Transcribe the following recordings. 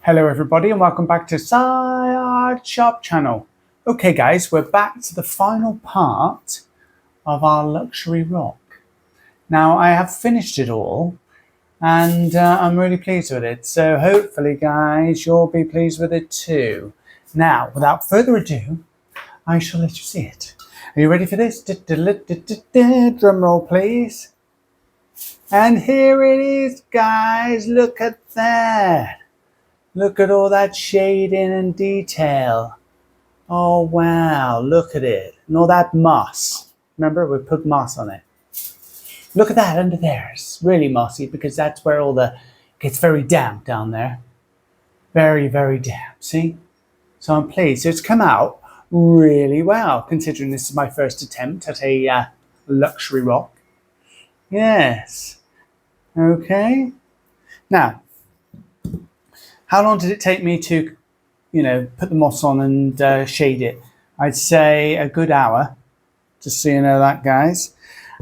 Hello everybody and welcome back to Art Shop channel. Okay guys, we're back to the final part of our luxury rock. Now I have finished it all and I'm really pleased with it. So hopefully guys, you'll be pleased with it too. Now, without further ado, I shall let you see it. Are you ready for this? Drum roll please. And here it is guys, look at that. Look at all that shading and detail. Oh wow, look at it. And all that moss. Remember, we put moss on it. Look at that under there. It's really mossy because that's where it gets very damp down there. Very, very damp, see? So I'm pleased. So it's come out really well, considering this is my first attempt at a luxury rock. Yes. Okay. Now, how long did it take me to, put the moss on and shade it? I'd say a good hour, just so you know that, guys.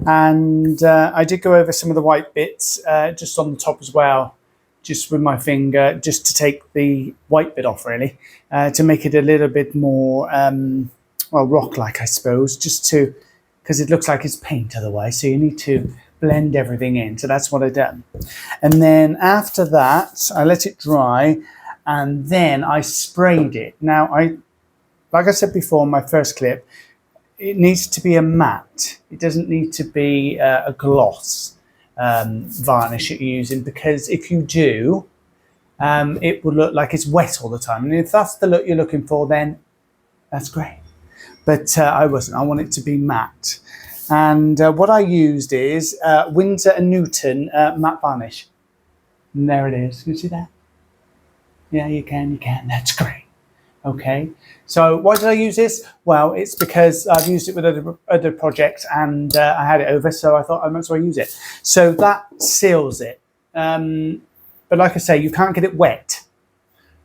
And I did go over some of the white bits just on the top as well, just with my finger, just to take the white bit off, really, to make it a little bit more, rock-like, I suppose, because it looks like it's paint otherwise, so you need to blend everything in. So that's what I done. And then after that, I let it dry and then I sprayed it. Now, like I said before in my first clip, it needs to be a matte. It doesn't need to be a gloss varnish that you're using, because if you do, it will look like it's wet all the time. And if that's the look you're looking for, then that's great. But I wasn't. I want it to be matte. And what I used is Winsor & Newton matte varnish. And there it is. Can you see that? Yeah, you can. That's great. Okay. So why did I use this? Well, it's because I've used it with other projects and I had it over, so I thought I might as well use it. So that seals it. But like I say, you can't get it wet.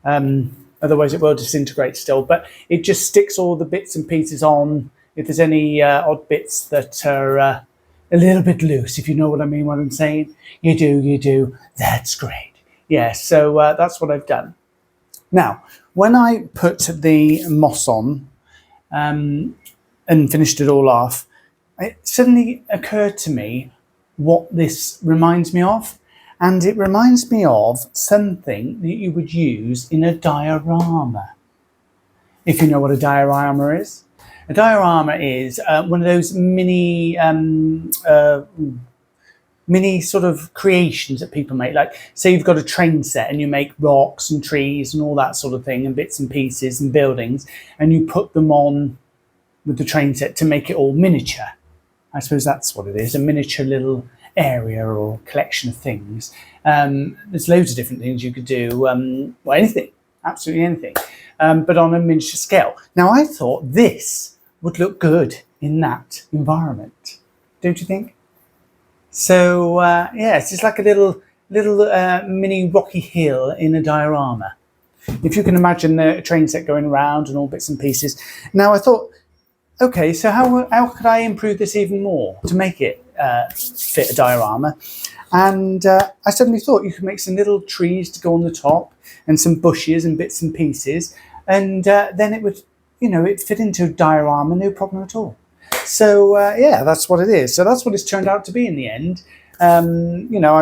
Otherwise it will disintegrate still. But it just sticks all the bits and pieces on. If there's any odd bits that are a little bit loose, if you know what I mean, what I'm saying, you do, that's great. Yeah, so that's what I've done. Now, when I put the moss on and finished it all off, it suddenly occurred to me what this reminds me of. And it reminds me of something that you would use in a diorama. If you know what a diorama is. A diorama is one of those mini sort of creations that people make. Like, say you've got a train set and you make rocks and trees and all that sort of thing and bits and pieces and buildings, and you put them on with the train set to make it all miniature. I suppose that's what it is, a miniature little area or collection of things. There's loads of different things you could do. Anything, absolutely anything, but on a miniature scale. Now, I thought this would look good in that environment, don't you think? So yeah, it's just like a little mini rocky hill in a diorama. If you can imagine the train set going around and all bits and pieces. Now I thought, okay, so how could I improve this even more to make it fit a diorama? And I suddenly thought you could make some little trees to go on the top and some bushes and bits and pieces, and then it would, it fit into a diorama, no problem at all. So yeah, that's what it is. So that's what it's turned out to be in the end. I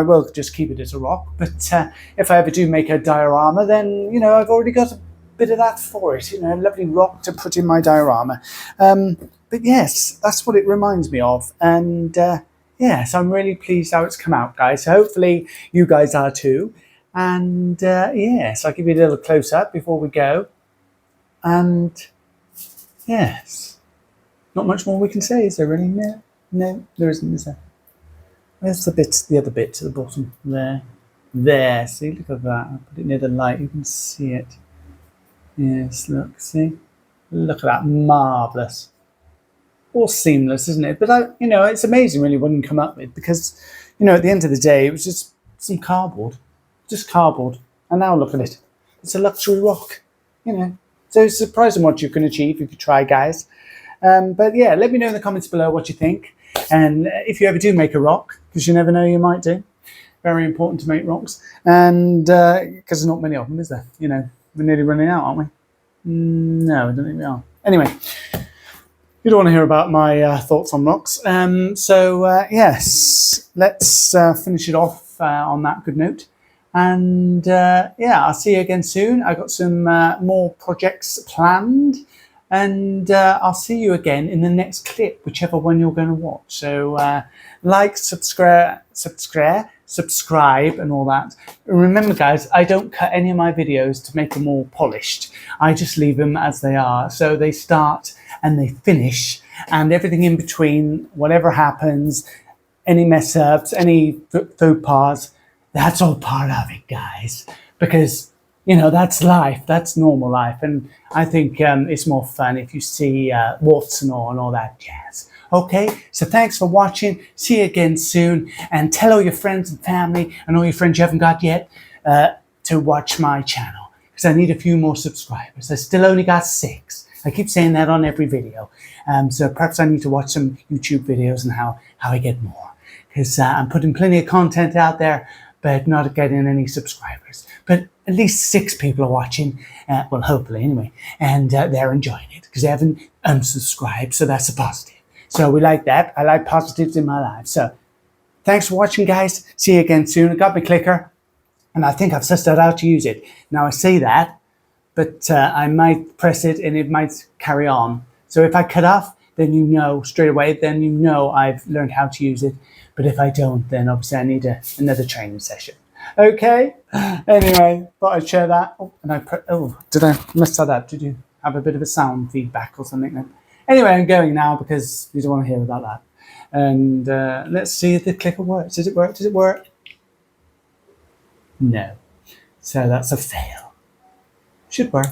will just keep it as a rock, but if I ever do make a diorama, then I've already got a bit of that for it. A lovely rock to put in my diorama. But yes, that's what it reminds me of, and yes, I'm really pleased how it's come out, guys. So hopefully you guys are too. And yes, I'll give you a little close up before we go. And yes. Not much more we can say, is there really? No, there isn't, is there? Where's the other bit to the bottom? There, see, look at that. I put it near the light, you can see it. Yes, look, see? Look at that, marvellous. All seamless, isn't it? But, it's amazing really what you can come up with, because, at the end of the day, it was just some cardboard. Just cardboard. And now look at it. It's a luxury rock, So it's surprising what you can achieve if you try, guys. But yeah, let me know in the comments below what you think. And if you ever do make a rock, because you never know, you might do, Very important to make rocks. And because there's not many of them, is there? You know, we're nearly running out, aren't we? No, I don't think we are. Anyway, you don't want to hear about my thoughts on rocks. Yes, let's finish it off on that good note. And yeah, I'll see you again soon. I've got some more projects planned. And I'll see you again in the next clip, whichever one you're going to watch. So like, subscribe, and all that. Remember, guys, I don't cut any of my videos to make them all polished. I just leave them as they are. So they start and they finish, and everything in between, whatever happens, any mess ups, any faux pas, that's all part of it, guys. Because you know, that's life, that's normal life. And I think it's more fun if you see warts and all that jazz. Okay, so thanks for watching. See you again soon. And tell all your friends and family and all your friends you haven't got yet to watch my channel. Because I need a few more subscribers. I still only got 6. I keep saying that on every video. So perhaps I need to watch some YouTube videos and how I get more. Because I'm putting plenty of content out there, but not getting any subscribers. But at least 6 people are watching, well, hopefully anyway, and they're enjoying it because they haven't unsubscribed, so that's a positive. So we like that. I like positives in my life. So thanks for watching, guys. See you again soon. I got my clicker, and I think I've sussed out how to use it. Now I say that, but I might press it and it might carry on. So if I cut off, then you know straight away, then you know I've learned how to use it. But if I don't, then obviously I need another training session. Okay. Anyway, thought I'd share that. Oh, and did I mess that up? Did you have a bit of a sound feedback or something? Anyway, I'm going now because you don't want to hear about that. And let's see if the clicker works. Does it work? Does it work? No. So that's a fail. Should work.